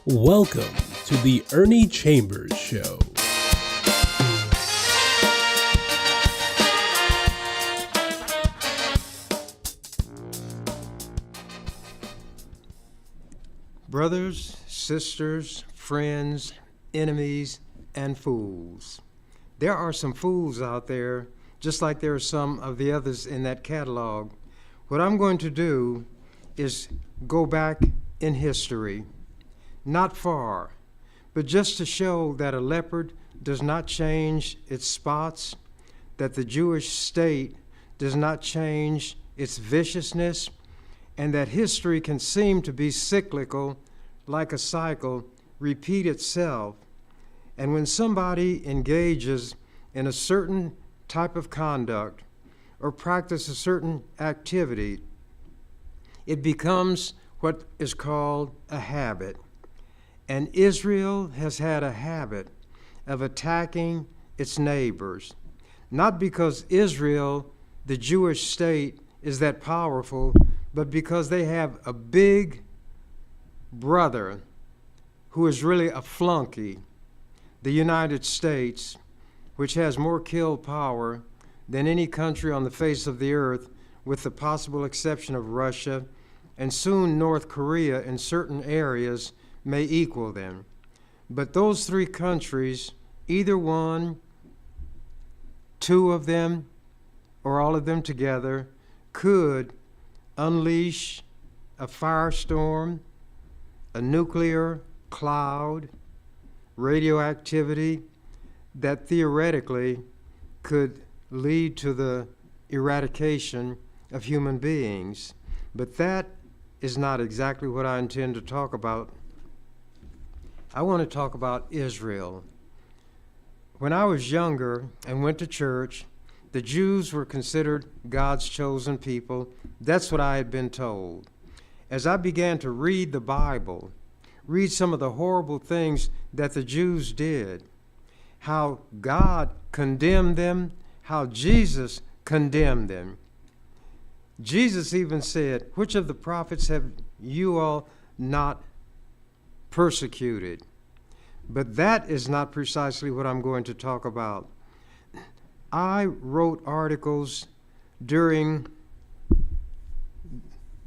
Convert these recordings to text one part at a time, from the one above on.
Welcome to the Ernie Chambers Show. Brothers, sisters, friends, enemies, and fools. There are some fools out there, just like there are some of the others in that catalog. What I'm going to do is go back in history, not far, but just to show that a leopard does not change its spots, that the Jewish state does not change its viciousness, and that history can seem to be cyclical, like a cycle, repeat itself. And when somebody engages in a certain type of conduct or practices a certain activity, it becomes what is called a habit. And Israel has had a habit of attacking its neighbors, not because Israel, the Jewish state, is that powerful, but because they have a big brother who is really a flunky, the United States, which has more kill power than any country on the face of the earth, with the possible exception of Russia, and soon North Korea in certain areas may equal them. But those three countries, either one, two of them, or all of them together, could unleash a firestorm, a nuclear cloud, radioactivity that theoretically could lead to the eradication of human beings. But that is not exactly what I intend to talk about. I want to talk about Israel. When I was younger and went to church, the Jews were considered God's chosen people. That's what I had been told. As I began to read the Bible, read some of the horrible things that the Jews did, how God condemned them, how Jesus condemned them. Jesus even said, "Which of the prophets have you all not persecuted?" But that is not precisely what I'm going to talk about. I wrote articles during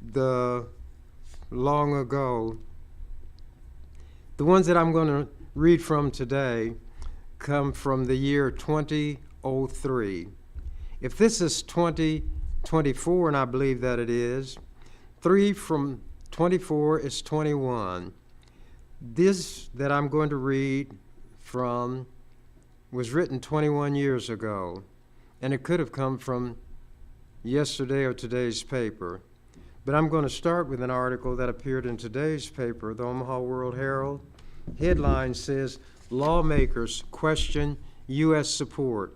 the long ago. The ones that I'm going to read from today come from the year 2003. If this is 2024, and I believe that it is, 3 from 24 is 21. This that I'm going to read from was written 21 years ago, and it could have come from yesterday or today's paper. But I'm going to start with an article that appeared in today's paper, the Omaha World Herald. Headline says, "Lawmakers question U.S. support."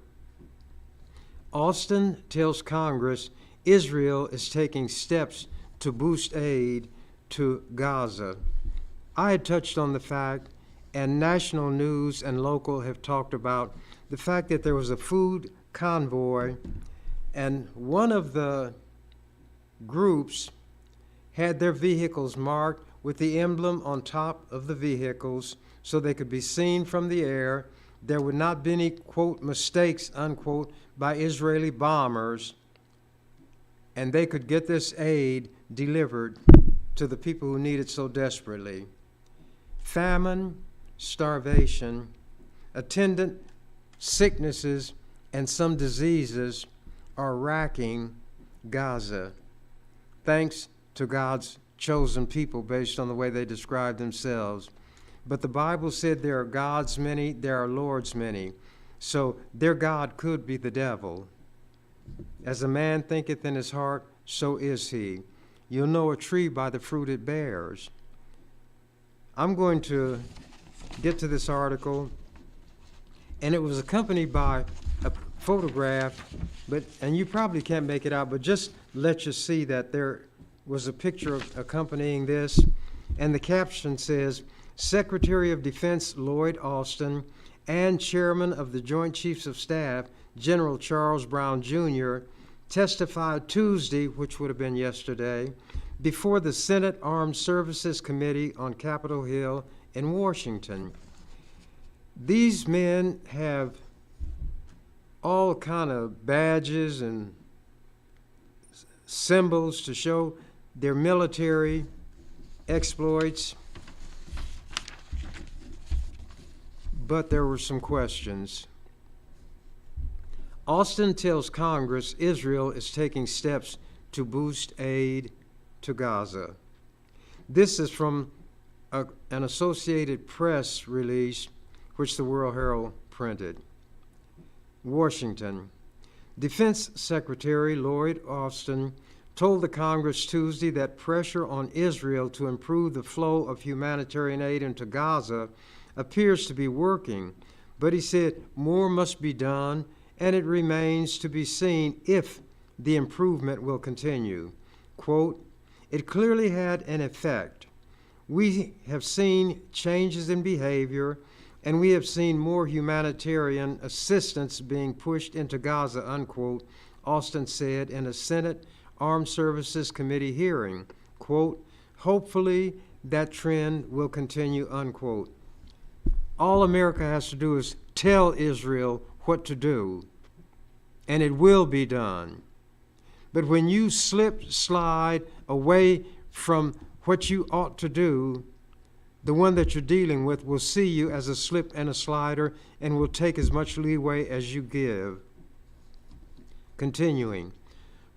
Austin tells Congress Israel is taking steps to boost aid to Gaza. I had touched on the fact, and national news and local have talked about the fact that there was a food convoy, and one of the groups had their vehicles marked with the emblem on top of the vehicles so they could be seen from the air. There would not be any, quote, mistakes, unquote, by Israeli bombers, and they could get this aid delivered to the people who need it so desperately. Famine, starvation, attendant sicknesses, and some diseases are racking Gaza, thanks to God's chosen people based on the way they describe themselves. But the Bible said there are gods many, there are lords many. So their God could be the devil. As a man thinketh in his heart, so is he. You'll know a tree by the fruit it bears. I'm going to get to this article, and it was accompanied by a photograph, and you probably can't make it out, but just let you see that there was a picture accompanying this, and the caption says, "Secretary of Defense Lloyd Austin and Chairman of the Joint Chiefs of Staff, General Charles Brown Jr., testified Tuesday, which would have been yesterday, before the Senate Armed Services Committee on Capitol Hill in Washington. These men have all kind of badges and symbols to show their military exploits, but there were some questions. Austin tells Congress Israel is taking steps to boost aid to Gaza. This is from an Associated Press release which the World Herald printed. Washington. Defense Secretary Lloyd Austin told the Congress Tuesday that pressure on Israel to improve the flow of humanitarian aid into Gaza appears to be working, but he said more must be done, and it remains to be seen if the improvement will continue. Quote, "It clearly had an effect. We have seen changes in behavior, and we have seen more humanitarian assistance being pushed into Gaza," unquote, Austin said in a Senate Armed Services Committee hearing. Quote, "Hopefully that trend will continue," unquote. All America has to do is tell Israel what to do, and it will be done. But when you slide away from what you ought to do, the one that you're dealing with will see you as a slip and a slider and will take as much leeway as you give. Continuing,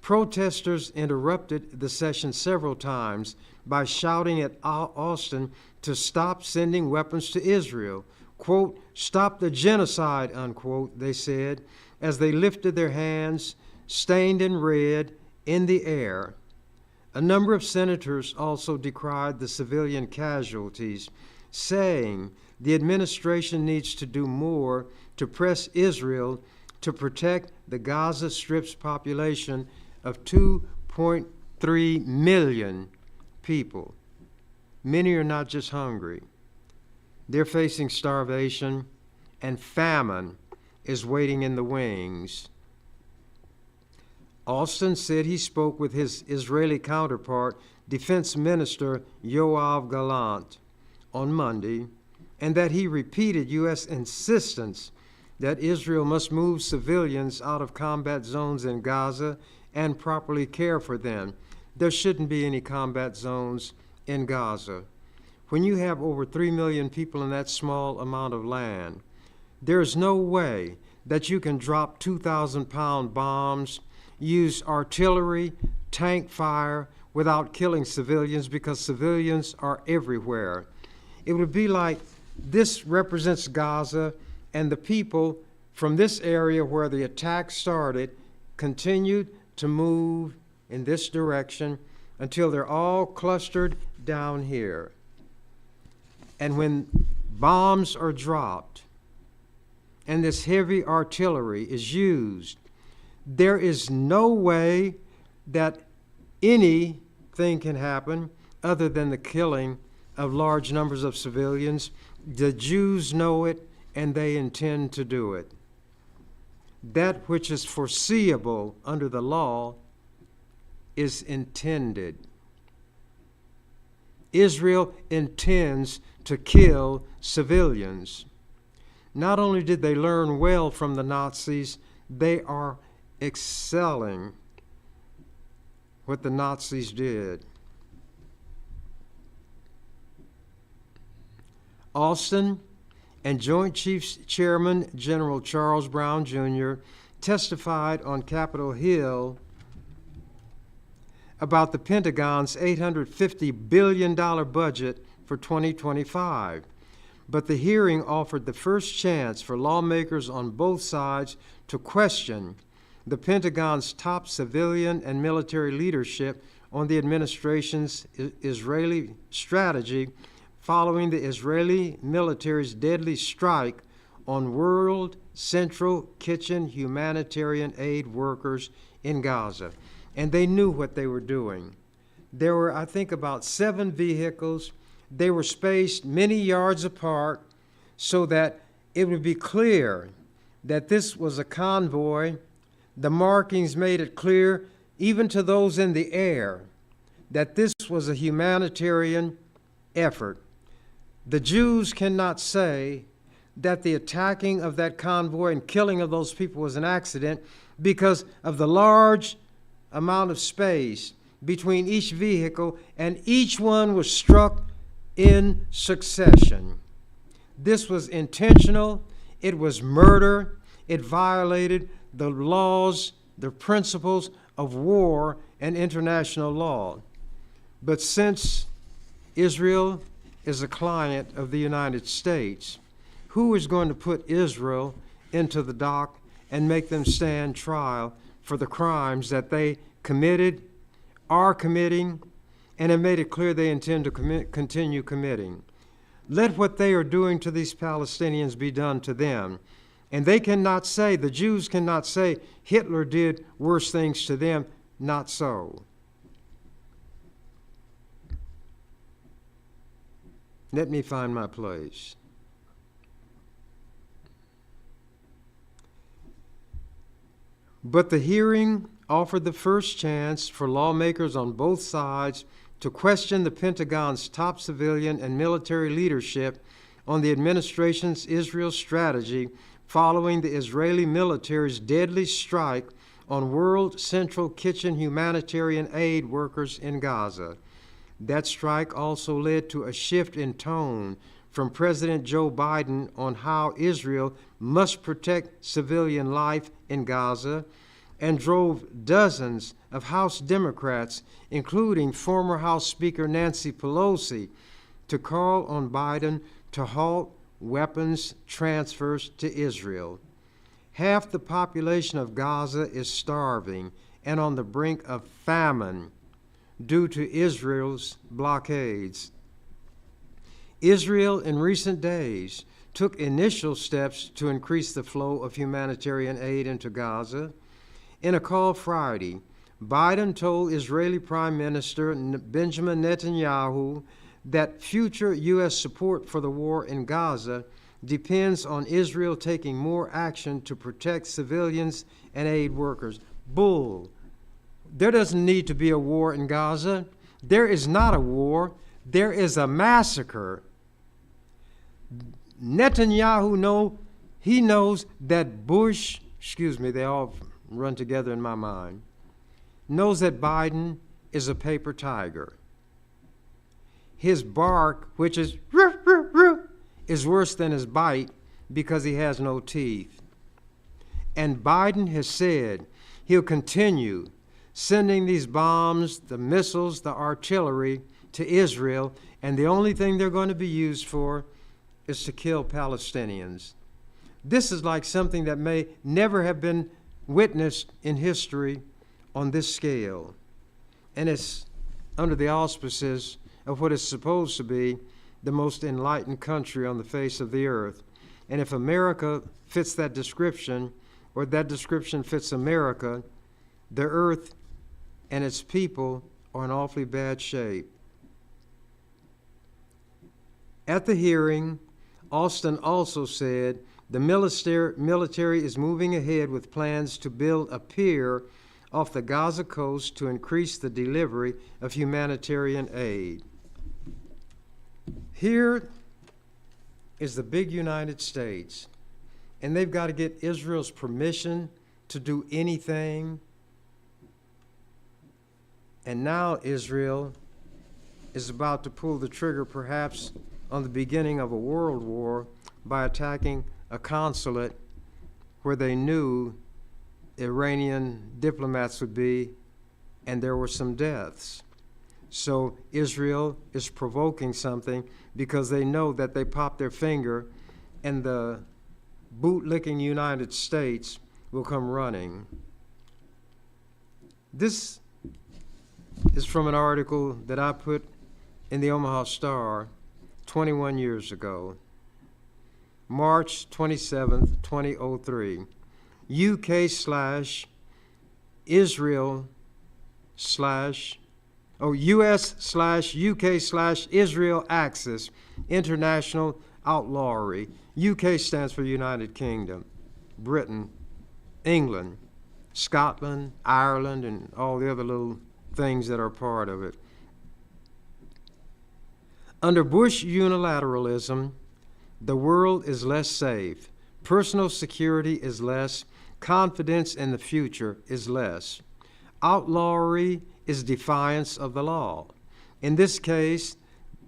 protesters interrupted the session several times by shouting at Austin to stop sending weapons to Israel. Quote, "Stop the genocide," unquote, they said, as they lifted their hands, stained in red, in the air. A number of senators also decried the civilian casualties, saying the administration needs to do more to press Israel to protect the Gaza Strip's population of 2.3 million people. Many are not just hungry. They're facing starvation, and famine is waiting in the wings. Austin said he spoke with his Israeli counterpart, Defense Minister Yoav Gallant, on Monday, and that he repeated U.S. insistence that Israel must move civilians out of combat zones in Gaza and properly care for them. There shouldn't be any combat zones in Gaza. When you have over 3 million people in that small amount of land, there is no way that you can drop 2,000-pound bombs, use artillery, tank fire without killing civilians, because civilians are everywhere. It would be like this represents Gaza, and the people from this area where the attack started continued to move in this direction until they're all clustered down here. And when bombs are dropped and this heavy artillery is used, there is no way that anything can happen other than the killing of large numbers of civilians. The Jews know it, and they intend to do it. That which is foreseeable under the law is intended. Israel intends to kill civilians. Not only did they learn well from the Nazis, they are excelling what the Nazis did. Austin and Joint Chiefs Chairman General Charles Brown Jr. testified on Capitol Hill about the Pentagon's $850 billion budget for 2025. But the hearing offered the first chance for lawmakers on both sides to question the Pentagon's top civilian and military leadership on the administration's Israeli strategy following the Israeli military's deadly strike on World Central Kitchen humanitarian aid workers in Gaza. And they knew what they were doing. There were, I think, about 7 vehicles. They were spaced many yards apart so that it would be clear that this was a convoy. The markings made it clear, even to those in the air, that this was a humanitarian effort. The Jews cannot say that the attacking of that convoy and killing of those people was an accident because of the large amount of space between each vehicle, and each one was struck in succession. This was intentional. It was murder. It violated the laws, the principles of war and international law. But since Israel is a client of the United States, who is going to put Israel into the dock and make them stand trial for the crimes that they committed, are committing, and have made it clear they intend to continue committing? Let what they are doing to these Palestinians be done to them. And they cannot say, the Jews cannot say, Hitler did worse things to them. Not so. Let me find my place. But the hearing offered the first chance for lawmakers on both sides to question the Pentagon's top civilian and military leadership on the administration's Israel strategy following the Israeli military's deadly strike on World Central Kitchen humanitarian aid workers in Gaza. That strike also led to a shift in tone from President Joe Biden on how Israel must protect civilian life in Gaza, and drove dozens of House Democrats, including former House Speaker Nancy Pelosi, to call on Biden to halt weapons transfers to Israel. Half the population of Gaza is starving and on the brink of famine due to Israel's blockades. Israel in recent days took initial steps to increase the flow of humanitarian aid into Gaza. In a call Friday, Biden told Israeli Prime Minister Benjamin Netanyahu that future U.S. support for the war in Gaza depends on Israel taking more action to protect civilians and aid workers. Bull. There doesn't need to be a war in Gaza. There is not a war. There is a massacre. Netanyahu knows that Bush, they all run together in my mind, knows that Biden is a paper tiger. His bark, which is roo, roo, roo, is worse than his bite because he has no teeth. And Biden has said he'll continue sending these bombs, the missiles, the artillery to Israel, and the only thing they're going to be used for is to kill Palestinians. This is like something that may never have been witnessed in history on this scale. And it's under the auspices of what is supposed to be the most enlightened country on the face of the earth. And if America fits that description, or that description fits America, the earth and its people are in awfully bad shape. At the hearing, Austin also said the military is moving ahead with plans to build a pier off the Gaza coast to increase the delivery of humanitarian aid. Here is the big United States, and they've got to get Israel's permission to do anything. And now Israel is about to pull the trigger, perhaps on the beginning of a world war, by attacking a consulate where they knew Iranian diplomats would be, and there were some deaths. So Israel is provoking something because they know that they pop their finger and the boot-licking United States will come running. This is from an article that I put in the Omaha Star 21 years ago. March 27th, 2003. US/UK/Israel axis, international outlawry. UK stands for United Kingdom, Britain, England, Scotland, Ireland, and all the other little things that are part of it. Under Bush unilateralism, the world is less safe, personal security is less, confidence in the future is less. Outlawry is defiance of the law. In this case,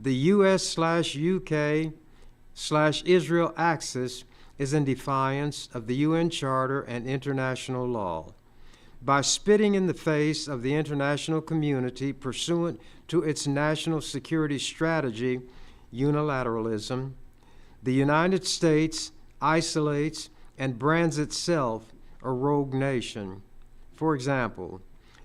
the US/UK/Israel axis is in defiance of the UN Charter and international law. By spitting in the face of the international community pursuant to its national security strategy, unilateralism, the United States isolates and brands itself a rogue nation. For example,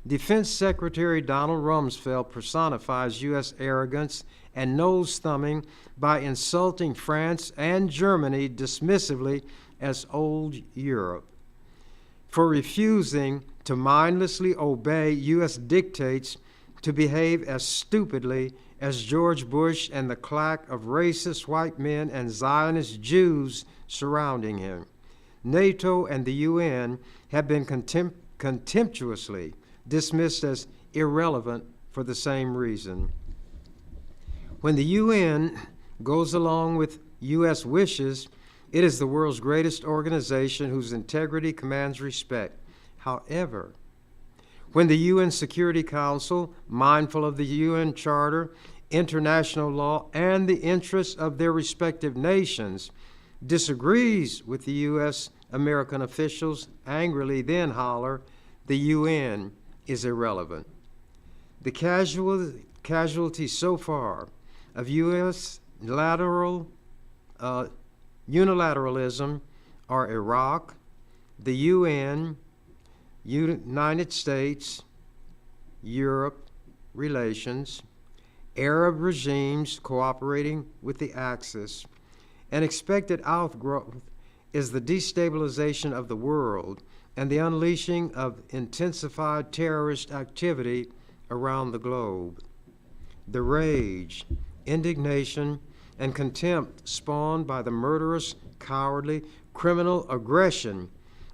Defense Secretary Donald Rumsfeld personifies U.S. arrogance and nose-thumbing by insulting France and Germany dismissively as old Europe, for refusing to mindlessly obey U.S. dictates, to behave as stupidly as George Bush and the claque of racist white men and Zionist Jews surrounding him. NATO and the UN have been contemptuously dismissed as irrelevant for the same reason. When the UN goes along with U.S. wishes, it is the world's greatest organization whose integrity commands respect. However, when the UN Security Council, mindful of the UN Charter, international law, and the interests of their respective nations, disagrees with the U.S. American officials, angrily then holler, the UN is irrelevant. The casualties so far of U.S. unilateralism are Iraq, the UN, United States, Europe relations, Arab regimes cooperating with the Axis. An expected outgrowth is the destabilization of the world and the unleashing of intensified terrorist activity around the globe. The rage, indignation, and contempt spawned by the murderous, cowardly, criminal aggression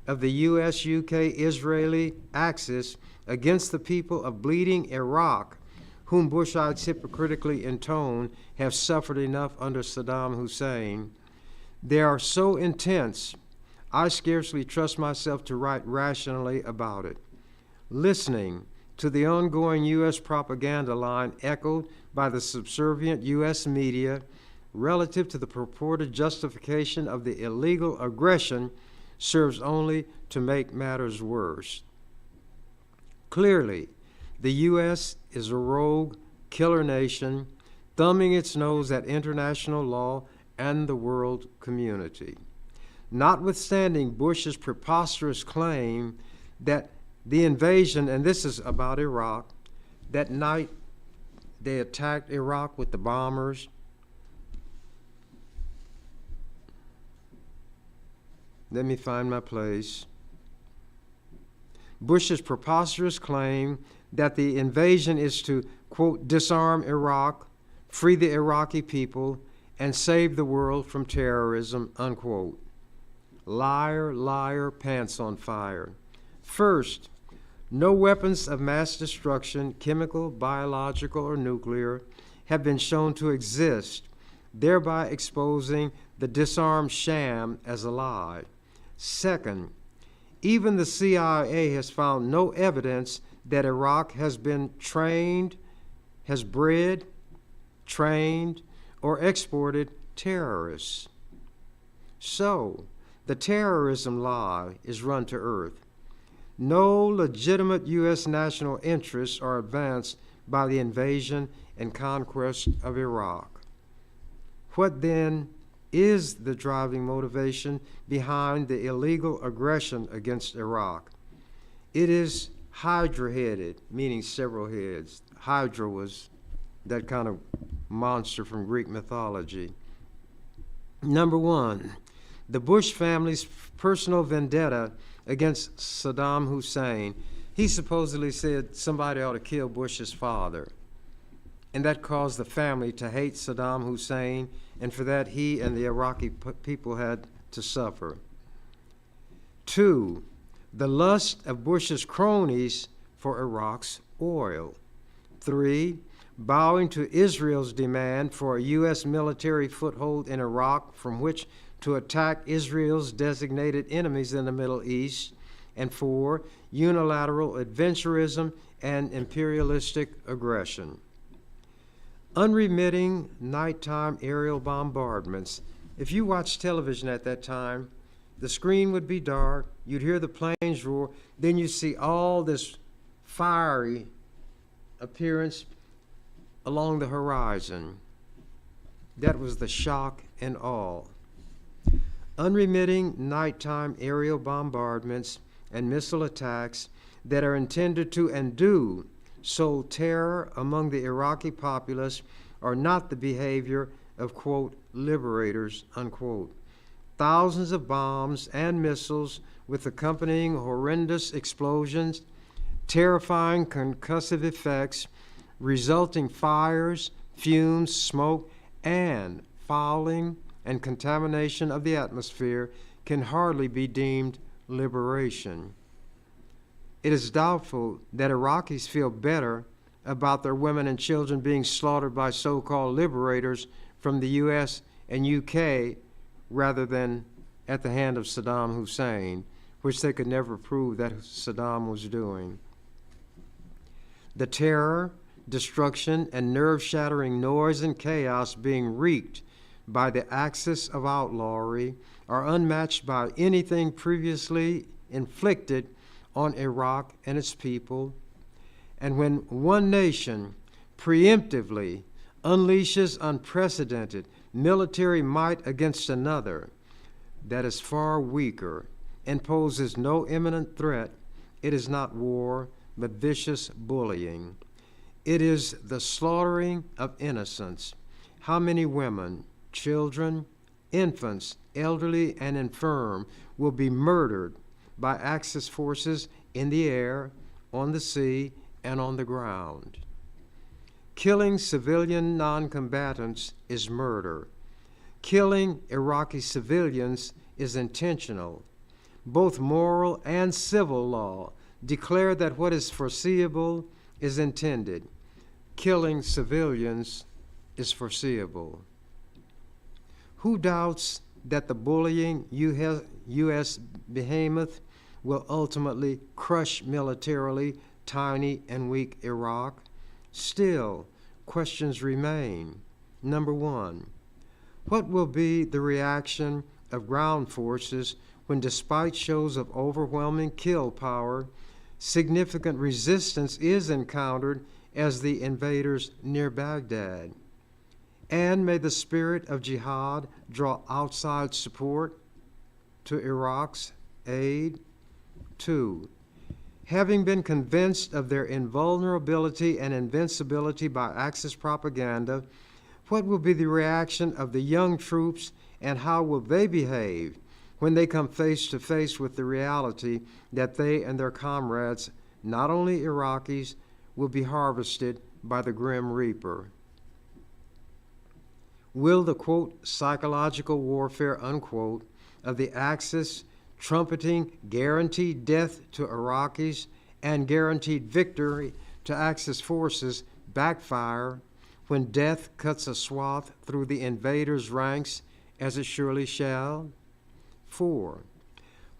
of the US-UK-Israeli axis against the people of bleeding Iraq, whom Bushites hypocritically intone have suffered enough under Saddam Hussein. They are so intense, I scarcely trust myself to write rationally about it. Listening to the ongoing U.S. propaganda line echoed by the subservient U.S. media relative to the purported justification of the illegal aggression serves only to make matters worse. Clearly, the U.S. is a rogue, killer nation, thumbing its nose at international law and the world community. Notwithstanding Bush's preposterous claim that the invasion, and this is about Iraq, that night they attacked Iraq with the bombers. Let me find my place. Bush's preposterous claim that the invasion is to, quote, disarm Iraq, free the Iraqi people, and save the world from terrorism, unquote. Liar, liar, pants on fire. First, no weapons of mass destruction, chemical, biological, or nuclear, have been shown to exist, thereby exposing the disarmed sham as a lie. Second, even the CIA has found no evidence that Iraq has been trained, has bred, trained, or exported terrorists. So, the terrorism lie is run to earth. No legitimate U.S. national interests are advanced by the invasion and conquest of Iraq. What then is the driving motivation behind the illegal aggression against Iraq? It is hydra-headed, meaning several heads. Hydra was that kind of monster from Greek mythology. Number one, the Bush family's personal vendetta against Saddam Hussein. He supposedly said somebody ought to kill Bush's father, and that caused the family to hate Saddam Hussein, and for that he and the Iraqi people had to suffer. Two, the lust of Bush's cronies for Iraq's oil. Three, bowing to Israel's demand for a U.S. military foothold in Iraq from which to attack Israel's designated enemies in the Middle East. And 4, unilateral adventurism and imperialistic aggression. Unremitting nighttime aerial bombardments. If you watched television at that time, the screen would be dark, you'd hear the planes roar, then you'd see all this fiery appearance along the horizon. That was the shock and awe. Unremitting nighttime aerial bombardments and missile attacks that are intended to and do sow terror among the Iraqi populace are not the behavior of, quote, liberators, unquote. Thousands of bombs and missiles with accompanying horrendous explosions, terrifying concussive effects, resulting fires, fumes, smoke, and fouling and contamination of the atmosphere can hardly be deemed liberation. It is doubtful that Iraqis feel better about their women and children being slaughtered by so-called liberators from the U.S. and U.K. rather than at the hand of Saddam Hussein, which they could never prove that Saddam was doing. The terror, destruction, and nerve-shattering noise and chaos being wreaked by the axis of outlawry are unmatched by anything previously inflicted on Iraq and its people. And when one nation preemptively unleashes unprecedented military might against another that is far weaker and poses no imminent threat, it is not war, but vicious bullying. It is the slaughtering of innocents. How many women, children, infants, elderly, and infirm will be murdered by Axis forces in the air, on the sea, and on the ground? Killing civilian non-combatants is murder. Killing Iraqi civilians is intentional. Both moral and civil law declare that what is foreseeable is intended. Killing civilians is foreseeable. Who doubts that the bullying U.S. behemoth will ultimately crush militarily tiny and weak Iraq? Still, questions remain. Number 1, what will be the reaction of ground forces when, despite shows of overwhelming kill power, significant resistance is encountered as the invaders near Baghdad? And may the spirit of jihad draw outside support to Iraq's aid? 2, having been convinced of their invulnerability and invincibility by Axis propaganda, what will be the reaction of the young troops, and how will they behave when they come face to face with the reality that they and their comrades, not only Iraqis, will be harvested by the Grim Reaper? Will the, quote, psychological warfare, unquote, of the Axis trumpeting guaranteed death to Iraqis and guaranteed victory to Axis forces backfire when death cuts a swath through the invaders' ranks, as it surely shall? 4,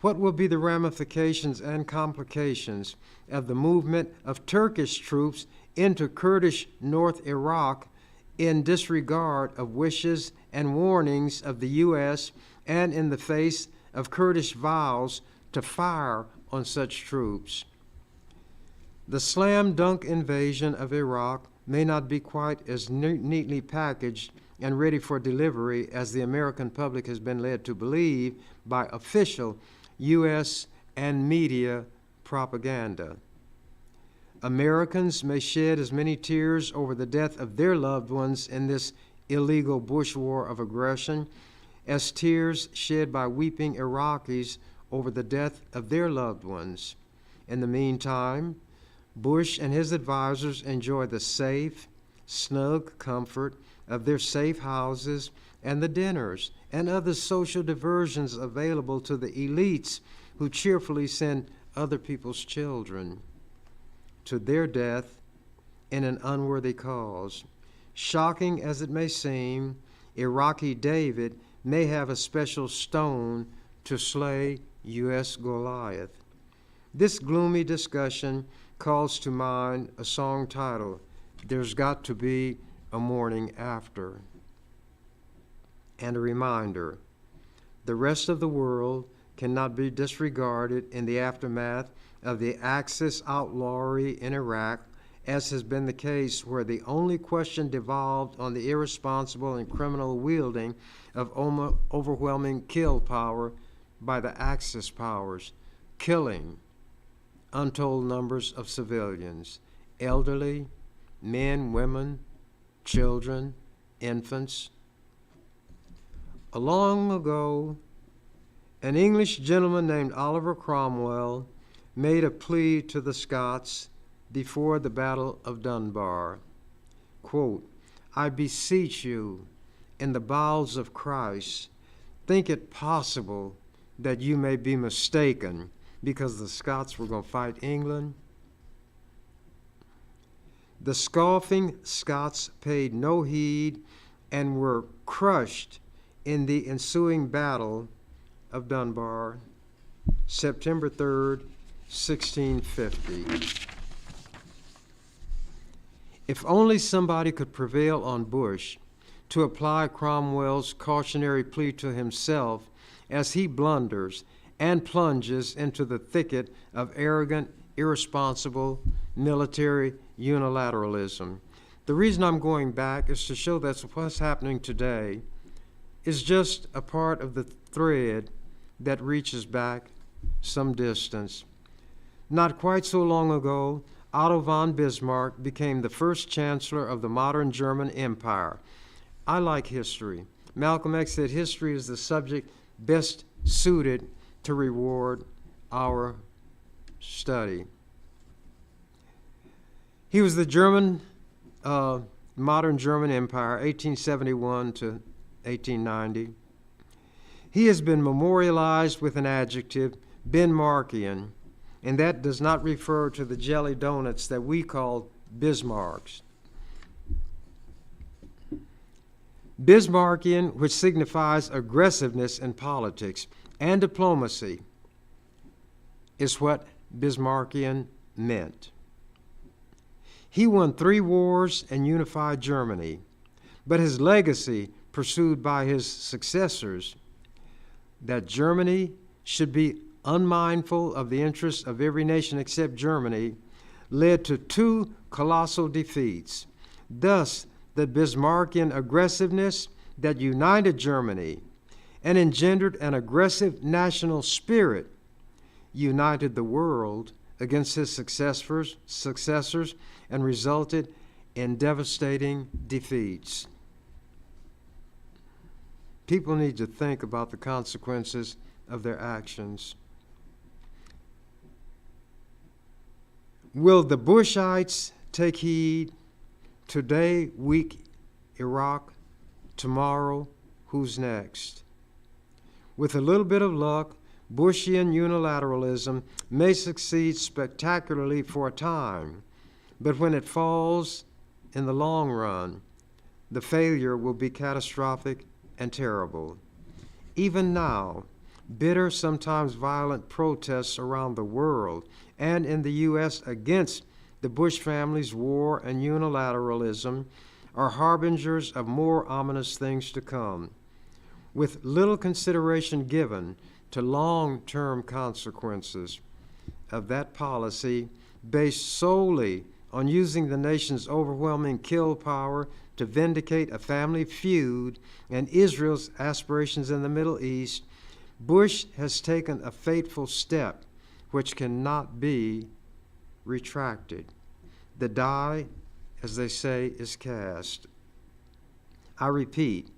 what will be the ramifications and complications of the movement of Turkish troops into Kurdish North Iraq in disregard of wishes and warnings of the U.S. and in the face of Kurdish vows to fire on such troops? The slam-dunk invasion of Iraq may not be quite as neatly packaged and ready for delivery as the American public has been led to believe by official U.S. and media propaganda. Americans may shed as many tears over the death of their loved ones in this illegal bush war of aggression as tears shed by weeping Iraqis over the death of their loved ones. In the meantime, Bush and his advisors enjoy the safe, snug comfort of their safe houses and the dinners and other social diversions available to the elites who cheerfully send other people's children to their death in an unworthy cause. Shocking as it may seem, Iraqi David may have a special stone to slay U.S. Goliath. This gloomy discussion calls to mind a song titled, "There's Got to Be a Morning After," and a reminder, the rest of the world cannot be disregarded in the aftermath of the Axis outlawry in Iraq, as has been the case where the only question devolved on the irresponsible and criminal wielding of overwhelming kill power by the Axis powers, killing untold numbers of civilians, elderly, men, women, children, infants. Long ago, an English gentleman named Oliver Cromwell made a plea to the Scots before the Battle of Dunbar. Quote, "I beseech you, in the bowels of Christ, think it possible that you may be mistaken, because the Scots were going to fight England." The scoffing Scots paid no heed and were crushed in the ensuing Battle of Dunbar, September 3rd, 1650. If only somebody could prevail on Bush to apply Cromwell's cautionary plea to himself as he blunders and plunges into the thicket of arrogant, irresponsible military unilateralism. The reason I'm going back is to show that what's happening today is just a part of the thread that reaches back some distance. Not quite so long ago, Otto von Bismarck became the first chancellor of the modern German Empire. I like history. Malcolm X said history is the subject best suited to reward our study. He was the modern German Empire, 1871 to 1890. He has been memorialized with an adjective, Bismarckian, and that does not refer to the jelly donuts that we call Bismarcks. Bismarckian, which signifies aggressiveness in politics and diplomacy, is what Bismarckian meant. He won 3 wars and unified Germany, but his legacy, pursued by his successors, that Germany should be unmindful of the interests of every nation except Germany, led to 2 colossal defeats. Thus, the Bismarckian aggressiveness that united Germany and engendered an aggressive national spirit united the world against his successors and resulted in devastating defeats. People need to think about the consequences of their actions. Will the Bushites take heed? Today, weak Iraq. Tomorrow, who's next? With a little bit of luck, Bushian unilateralism may succeed spectacularly for a time, but when it falls in the long run, the failure will be catastrophic and terrible. Even now, bitter, sometimes violent protests around the world and in the U.S. against the Bush family's war and unilateralism are harbingers of more ominous things to come, with little consideration given to long-term consequences of that policy based solely on using the nation's overwhelming kill power to vindicate a family feud and Israel's aspirations in the Middle East. Bush has taken a fateful step which cannot be retracted. The die, as they say, is cast. I repeat,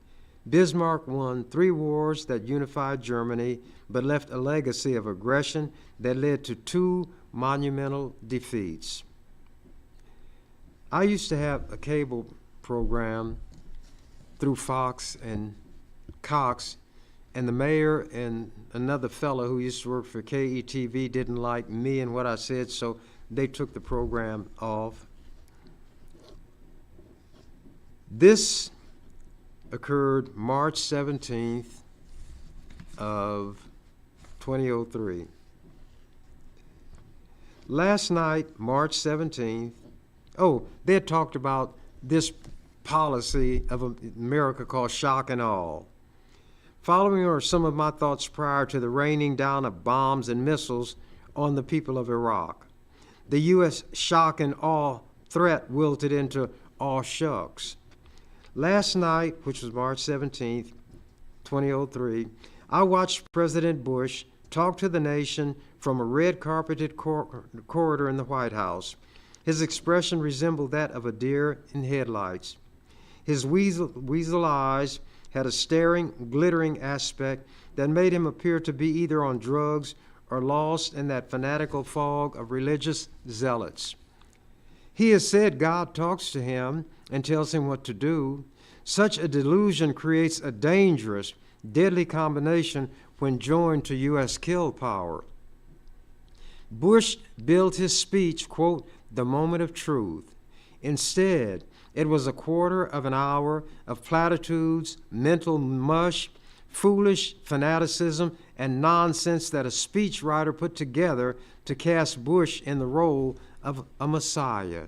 Bismarck won 3 wars that unified Germany, but left a legacy of aggression that led to 2 monumental defeats. I used to have a cable program through Fox and Cox, and the mayor and another fellow who used to work for KETV didn't like me and what I said, so they took the program off. This occurred March 17th of 2003. Last night, March 17th, they had talked about this policy of America called shock and awe. Following are some of my thoughts prior to the raining down of bombs and missiles on the people of Iraq. The U.S. shock and awe threat wilted into aw shucks. Last night, which was March 17th, 2003, I watched President Bush talk to the nation from a red-carpeted corridor in the White House. His expression resembled that of a deer in headlights. His weasel eyes had a staring, glittering aspect that made him appear to be either on drugs or lost in that fanatical fog of religious zealots. He has said God talks to him and tells him what to do. Such a delusion creates a dangerous, deadly combination when joined to U.S. kill power. Bush billed his speech, quote, the moment of truth. Instead, it was a quarter of an hour of platitudes, mental mush, foolish fanaticism, and nonsense that a speechwriter put together to cast Bush in the role of a messiah,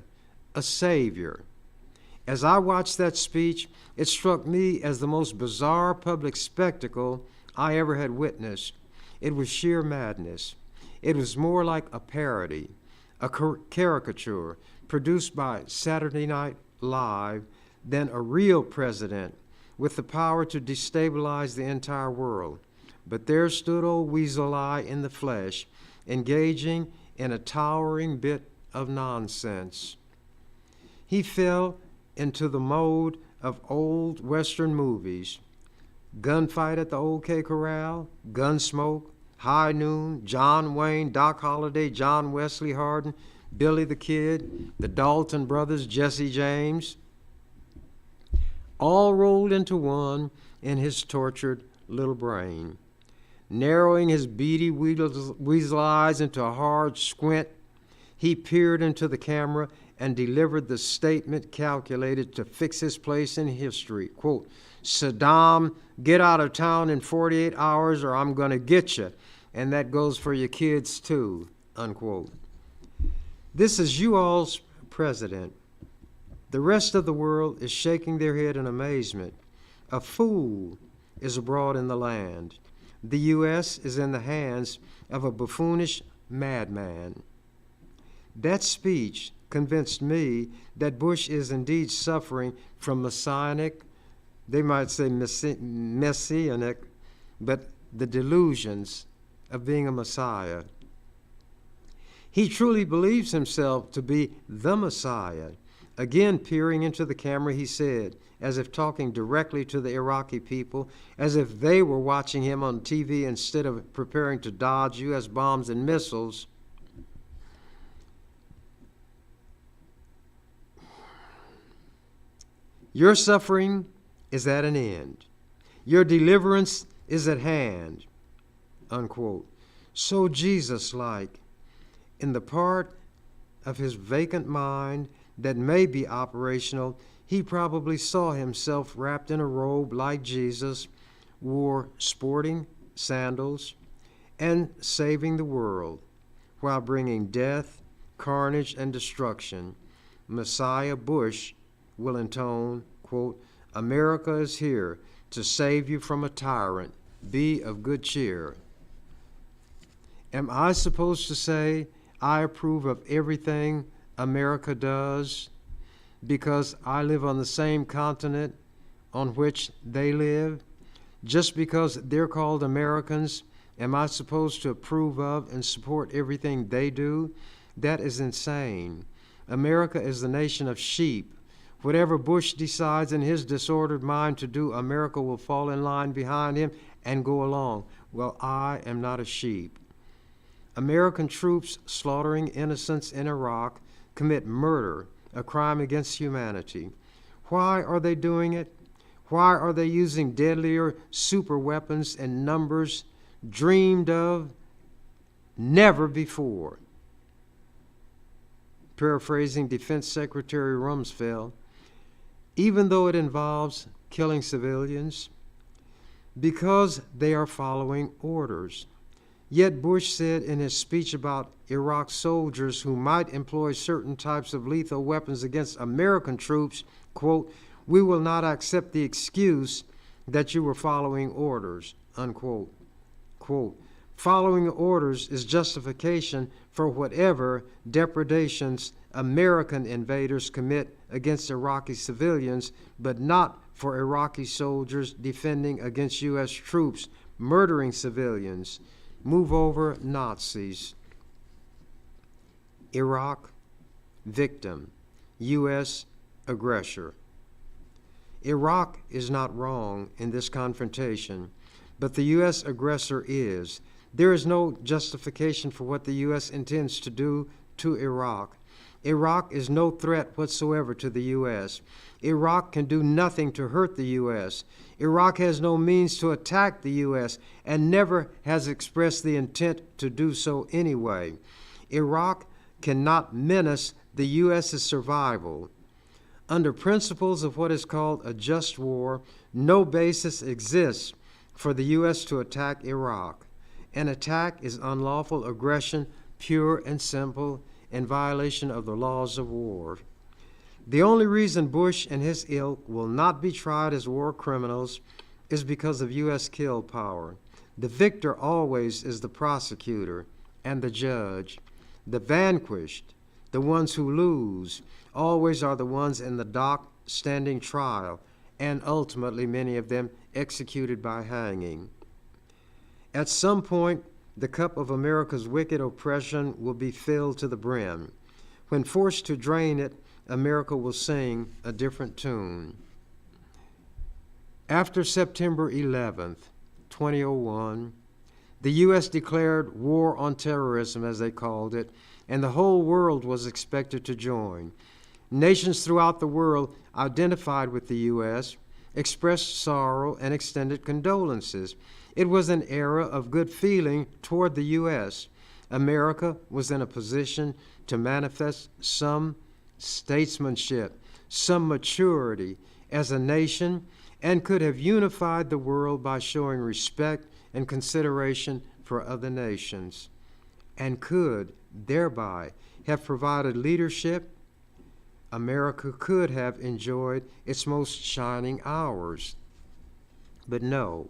a savior. As I watched that speech, it struck me as the most bizarre public spectacle I ever had witnessed. It was sheer madness. It was more like a parody, a caricature produced by Saturday Night Live than a real president with the power to destabilize the entire world. But there stood old Weasel Eye in the flesh, engaging in a towering bit of nonsense. He fell into the mode of old Western movies. Gunfight at the OK Corral, Gunsmoke, High Noon, John Wayne, Doc Holliday, John Wesley Hardin, Billy the Kid, the Dalton brothers, Jesse James, all rolled into one in his tortured little brain. Narrowing his beady weasel eyes into a hard squint, he peered into the camera and delivered the statement calculated to fix his place in history. Quote, Saddam, get out of town in 48 hours or I'm going to get you. And that goes for your kids too, unquote. This is you all's president. The rest of the world is shaking their head in amazement. A fool is abroad in the land. The U.S. is in the hands of a buffoonish madman. That speech convinced me that Bush is indeed suffering from messianic, they might say messianic, but the delusions of being a messiah. He truly believes himself to be the Messiah. Again, peering into the camera, he said, as if talking directly to the Iraqi people, as if they were watching him on TV instead of preparing to dodge U.S. bombs and missiles, your suffering is at an end. Your deliverance is at hand, unquote. So Jesus-like, in the part of his vacant mind that may be operational, he probably saw himself wrapped in a robe like Jesus, wore sporting sandals, and saving the world while bringing death, carnage, and destruction. Messiah Bush will intone, quote, America is here to save you from a tyrant. Be of good cheer. Am I supposed to say I approve of everything America does because I live on the same continent on which they live? Just because they're called Americans, am I supposed to approve of and support everything they do? That is insane. America is the nation of sheep. Whatever Bush decides in his disordered mind to do, America will fall in line behind him and go along. Well, I am not a sheep. American troops slaughtering innocents in Iraq commit murder, a crime against humanity. Why are they doing it? Why are they using deadlier super weapons in numbers dreamed of never before? Paraphrasing Defense Secretary Rumsfeld, even though it involves killing civilians, because they are following orders. Yet Bush said in his speech about Iraq soldiers who might employ certain types of lethal weapons against American troops, quote, "We will not accept the excuse that you were following orders," unquote. Quote, "Following orders is justification for whatever depredations American invaders commit against Iraqi civilians, but not for Iraqi soldiers defending against U.S. troops murdering civilians. Move over Nazis." Iraq, victim, U.S. aggressor. Iraq is not wrong in this confrontation, but the U.S. aggressor is. There is no justification for what the U.S. intends to do to Iraq. Iraq is no threat whatsoever to the U.S. Iraq can do nothing to hurt the U.S. Iraq has no means to attack the U.S. and never has expressed the intent to do so anyway. Iraq cannot menace the U.S.'s survival. Under principles of what is called a just war, no basis exists for the U.S. to attack Iraq. An attack is unlawful aggression, pure and simple, in violation of the laws of war. The only reason Bush and his ilk will not be tried as war criminals is because of U.S. kill power. The victor always is the prosecutor and the judge. The vanquished, the ones who lose, always are the ones in the dock standing trial, and ultimately many of them executed by hanging. At some point, the cup of America's wicked oppression will be filled to the brim. When forced to drain it, America will sing a different tune. After September 11th, 2001, the U.S. declared war on terrorism, as they called it, and the whole world was expected to join. Nations throughout the world identified with the U.S., expressed sorrow, and extended condolences. It was an era of good feeling toward the U.S. America was in a position to manifest some statesmanship, some maturity as a nation, and could have unified the world by showing respect and consideration for other nations, and could thereby have provided leadership. America could have enjoyed its most shining hours. But no,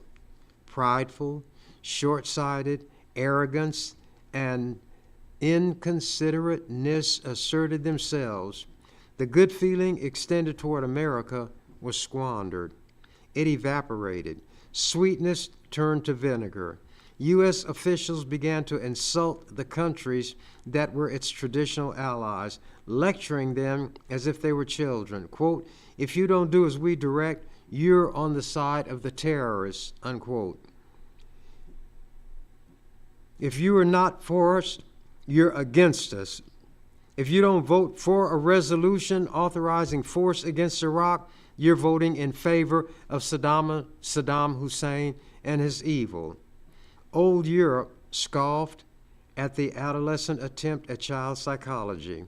prideful, short-sighted, arrogance, and inconsiderateness asserted themselves. The good feeling extended toward America was squandered. It evaporated. Sweetness turned to vinegar. U.S. officials began to insult the countries that were its traditional allies, lecturing them as if they were children. Quote, "If you don't do as we direct, you're on the side of the terrorists," unquote. "If you are not for us, you're against us. If you don't vote for a resolution authorizing force against Iraq, you're voting in favor of Saddam Hussein and his evil." Old Europe scoffed at the adolescent attempt at child psychology.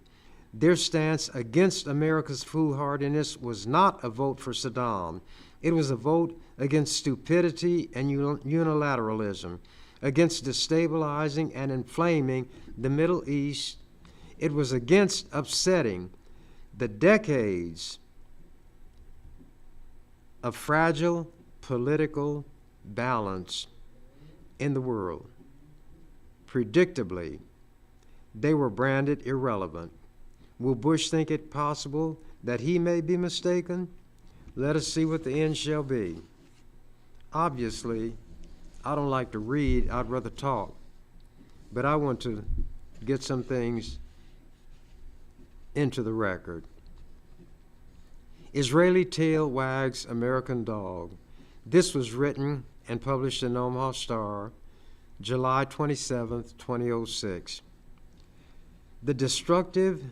Their stance against America's foolhardiness was not a vote for Saddam. It was a vote against stupidity and unilateralism, against destabilizing and inflaming the Middle East. It was against upsetting the decades of fragile political balance in the world. Predictably, they were branded irrelevant. Will Bush think it possible that he may be mistaken? Let us see what the end shall be. Obviously, I don't like to read, I'd rather talk. But I want to get some things into the record. Israeli tail wags American dog. This was written and published in Omaha Star, July 27, 2006. The destructive,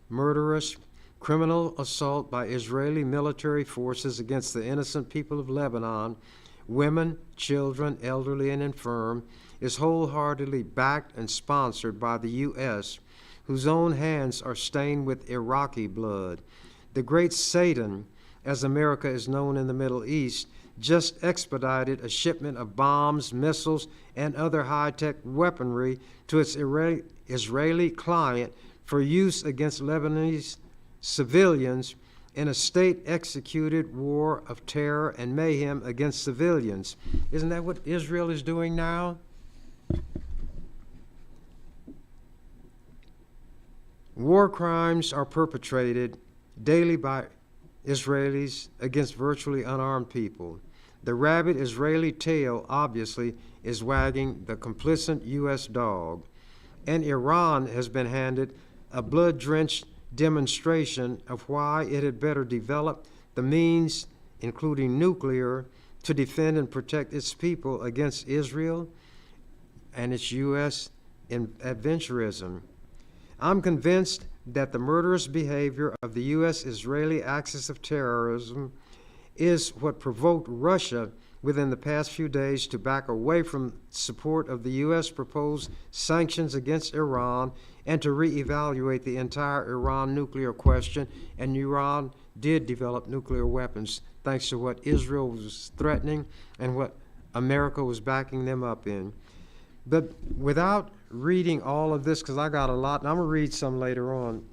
murderous, criminal assault by Israeli military forces against the innocent people of Lebanon, women, children, elderly, and infirm, is wholeheartedly backed and sponsored by the U.S., whose own hands are stained with Iraqi blood. The great Satan as America is known in the Middle East, just expedited a shipment of bombs, missiles, and other high-tech weaponry to its Israeli client for use against Lebanese civilians in a state-executed war of terror and mayhem against civilians. Isn't that what Israel is doing now? War crimes are perpetrated daily by Israelis against virtually unarmed people. The rabid Israeli tail, obviously, is wagging the complicit U.S. dog. And Iran has been handed a blood-drenched demonstration of why it had better develop the means, including nuclear, to defend and protect its people against Israel and its U.S. adventurism. I'm convinced that the murderous behavior of the U.S.-Israeli axis of terrorism is what provoked Russia within the past few days to back away from support of the U.S. proposed sanctions against Iran and to reevaluate the entire Iran nuclear question. And Iran did develop nuclear weapons thanks to what Israel was threatening and what America was backing them up in. But without reading all of this, because I got a lot, and I'm going to read some later on,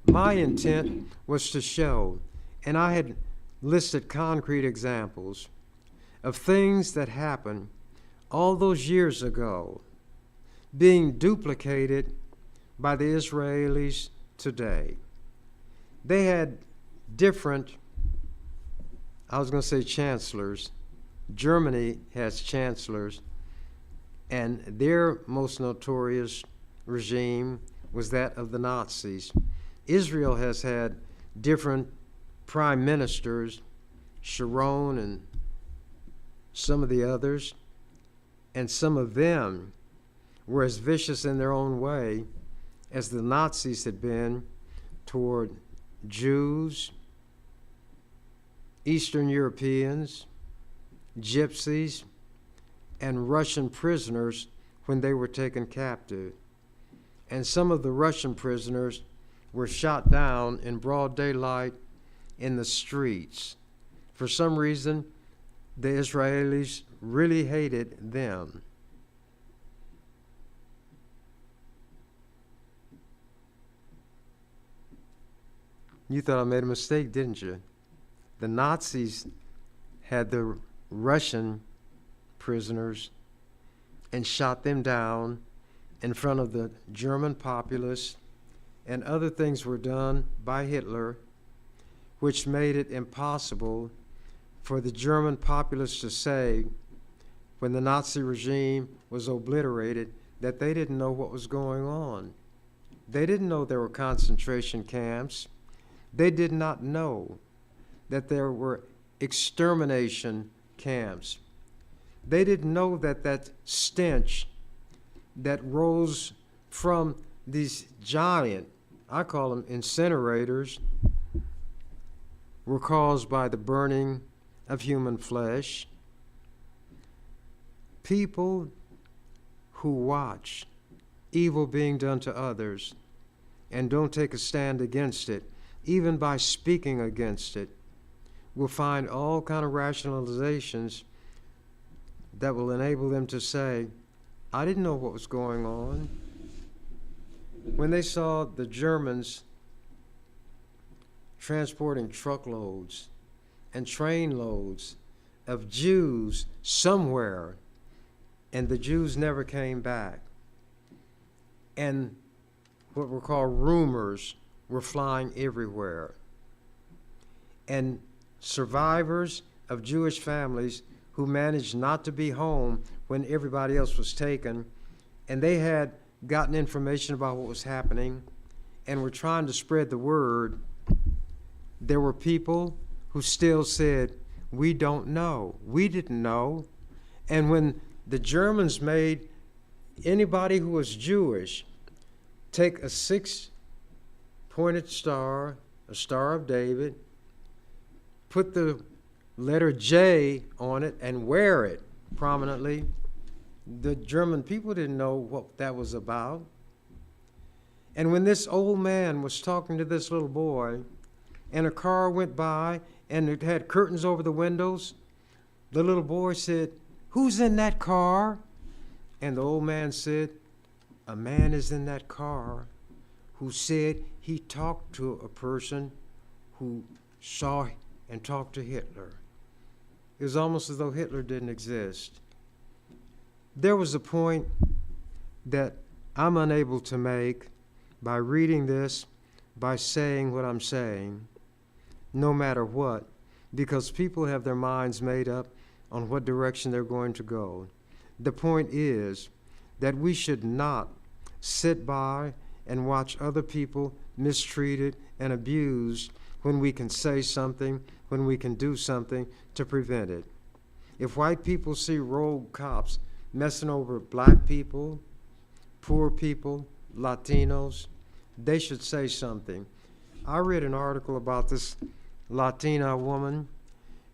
my intent was to show, and I had listed concrete examples of things that happened all those years ago being duplicated by the Israelis today. They had different, I was going to say chancellors. Germany has chancellors, and their most notorious regime was that of the Nazis. Israel has had different prime ministers, Sharon and some of the others, and some of them were as vicious in their own way as the Nazis had been toward Jews, Eastern Europeans, gypsies, and Russian prisoners when they were taken captive. And some of the Russian prisoners were shot down in broad daylight in the streets. For some reason, the Israelis really hated them. You thought I made a mistake, didn't you? The Nazis had the Russian prisoners and shot them down in front of the German populace, and other things were done by Hitler which made it impossible for the German populace to say, when the Nazi regime was obliterated, that they didn't know what was going on. They didn't know there were concentration camps. They did not know that there were extermination camps. They didn't know that that stench that rose from these giant, I call them incinerators, were caused by the burning of human flesh. People who watch evil being done to others and don't take a stand against it, even by speaking against it, will find all kind of rationalizations that will enable them to say, I didn't know what was going on. When they saw the Germans transporting truckloads and train loads of Jews somewhere, and the Jews never came back, and what were called rumors were flying everywhere, and survivors of Jewish families who managed not to be home when everybody else was taken, and they had gotten information about what was happening and were trying to spread the word, there were people who still said, we don't know. We didn't know. And when the Germans made anybody who was Jewish take a 6-pointed star, a Star of David, put the letter J on it and wear it prominently, the German people didn't know what that was about. And when this old man was talking to this little boy, and a car went by and it had curtains over the windows, the little boy said, "Who's in that car?" And the old man said, "A man is in that car who said he talked to a person who saw and talked to Hitler." It was almost as though Hitler didn't exist. There was a point that I'm unable to make by reading this, by saying what I'm saying, no matter what, because people have their minds made up on what direction they're going to go. The point is that we should not sit by and watch other people mistreated and abused when we can say something, when we can do something to prevent it. If white people see rogue cops messing over black people, poor people, Latinos, they should say something. I read an article about this Latina woman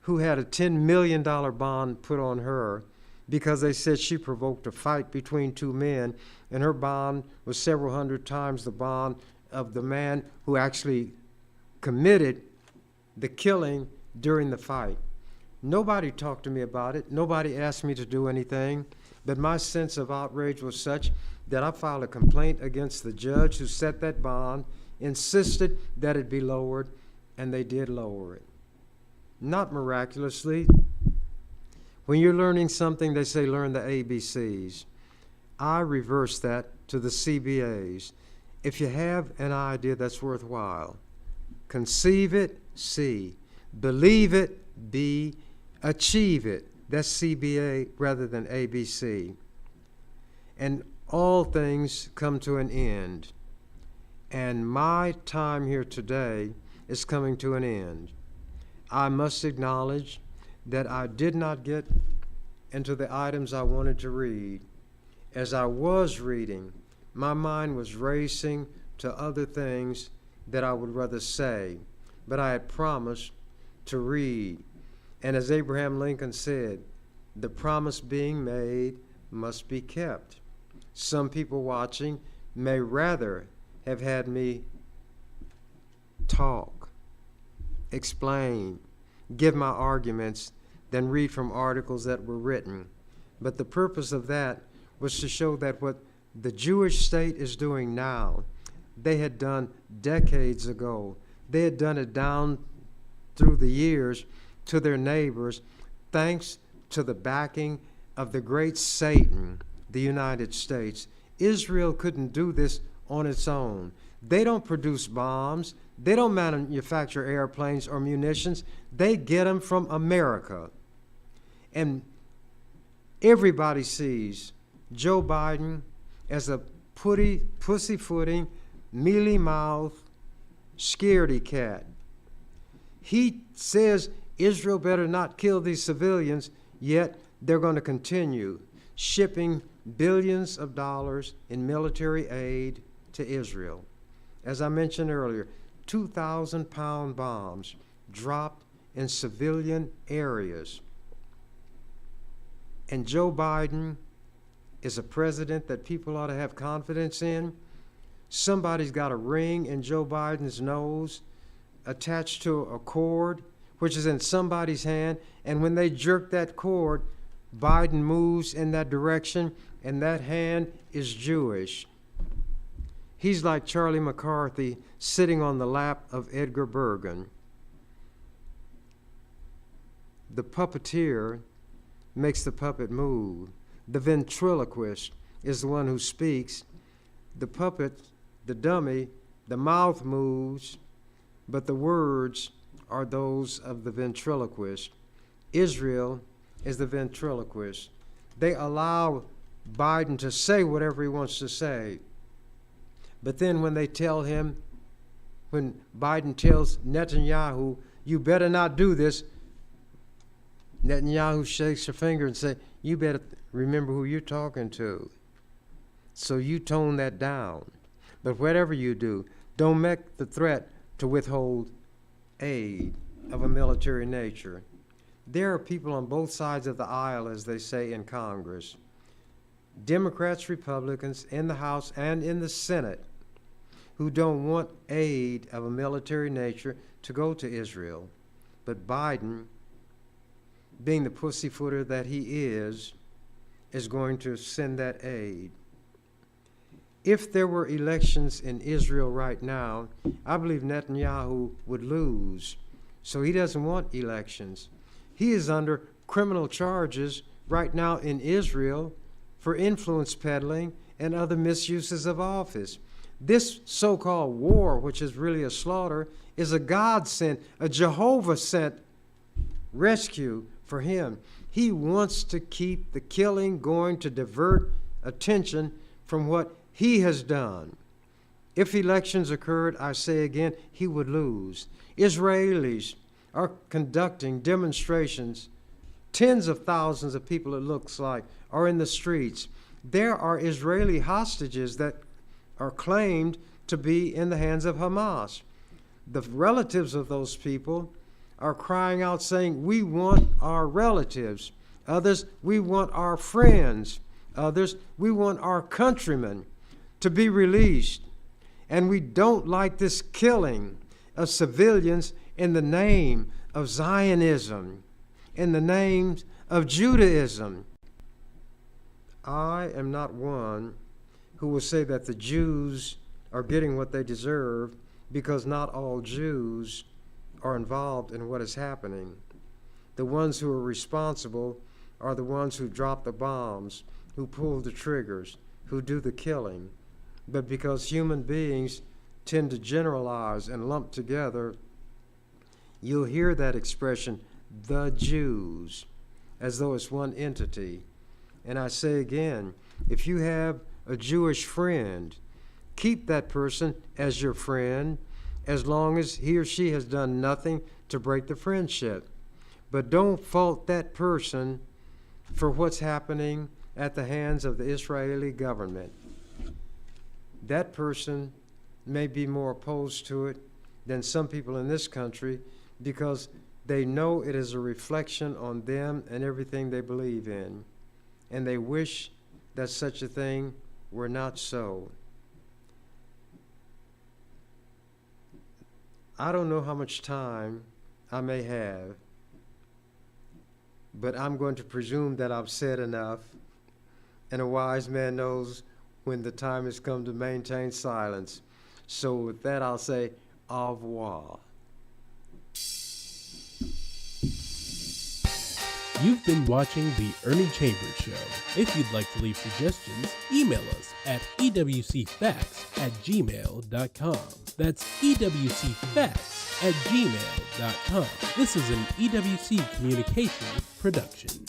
who had a $10 million bond put on her because they said she provoked a fight between two men, and her bond was several hundred times the bond of the man who actually committed the killing during the fight. Nobody talked to me about it. Nobody asked me to do anything, but my sense of outrage was such that I filed a complaint against the judge who set that bond, insisted that it be lowered, and they did lower it. Not miraculously. When you're learning something, they say learn the ABCs. I reverse that to the CBAs. If you have an idea that's worthwhile, conceive it, C. Believe it, B. Achieve it. That's CBA rather than ABC. And all things come to an end. And my time here today is coming to an end. I must acknowledge that I did not get into the items I wanted to read. As I was reading, my mind was racing to other things that I would rather say, but I had promised to read. And as Abraham Lincoln said, the promise being made must be kept. Some people watching may rather have had me talk, explain, give my arguments than read from articles that were written. But the purpose of that was to show that what the Jewish state is doing now, they had done decades ago. They had done it down through the years to their neighbors, thanks to the backing of the great Satan, the United States. Israel couldn't do this on its own. They don't produce bombs. They don't manufacture airplanes or munitions. They get them from America. And everybody sees Joe Biden as a pussyfooting, mealy-mouthed, scaredy cat. He says Israel better not kill these civilians, yet they're going to continue shipping billions of dollars in military aid to Israel. As I mentioned earlier, 2,000-pound bombs dropped in civilian areas. And Joe Biden is a president that people ought to have confidence in. Somebody's got a ring in Joe Biden's nose attached to a cord, which is in somebody's hand, and when they jerk that cord, Biden moves in that direction, and that hand is Jewish. He's like Charlie McCarthy sitting on the lap of Edgar Bergen. The puppeteer makes the puppet move. The ventriloquist is the one who speaks. The puppet, the dummy, the mouth moves, but the words are those of the ventriloquist. Israel is the ventriloquist. They allow Biden to say whatever he wants to say. But then when Biden tells Netanyahu, you better not do this, Netanyahu shakes her finger and says, you better remember who you're talking to. So you tone that down. But whatever you do, don't make the threat to withhold aid of a military nature. There are people on both sides of the aisle, as they say in Congress, Democrats, Republicans, in the House and in the Senate, who don't want aid of a military nature to go to Israel. But Biden, being the pussyfooter that he is going to send that aid. If there were elections in Israel right now, I believe Netanyahu would lose. So he doesn't want elections. He is under criminal charges right now in Israel for influence peddling and other misuses of office. This so-called war, which is really a slaughter, is a God-sent, a Jehovah-sent rescue for him. He wants to keep the killing going to divert attention from what he has done. If elections occurred, I say again, he would lose. Israelis are conducting demonstrations. Tens of thousands of people, it looks like, are in the streets. There are Israeli hostages that are claimed to be in the hands of Hamas. The relatives of those people are crying out saying, we want our relatives. Others, we want our friends. Others, we want our countrymen to be released. And we don't like this killing of civilians in the name of Zionism, in the name of Judaism. I am not one who will say that the Jews are getting what they deserve, because not all Jews are involved in what is happening. The ones who are responsible are the ones who drop the bombs, who pull the triggers, who do the killing. But because human beings tend to generalize and lump together, you'll hear that expression, the Jews, as though it's one entity. And I say again, if you have a Jewish friend, keep that person as your friend as long as he or she has done nothing to break the friendship. But don't fault that person for what's happening at the hands of the Israeli government. That person may be more opposed to it than some people in this country because they know it is a reflection on them and everything they believe in. And they wish that such a thing were not so. I don't know how much time I may have, but I'm going to presume that I've said enough, and a wise man knows when the time has come to maintain silence. So with that, I'll say au revoir. You've been watching The Ernie Chambers Show. If you'd like to leave suggestions, email us at ewcfacts@gmail.com. That's ewcfacts@gmail.com. This is an EWC Communications production.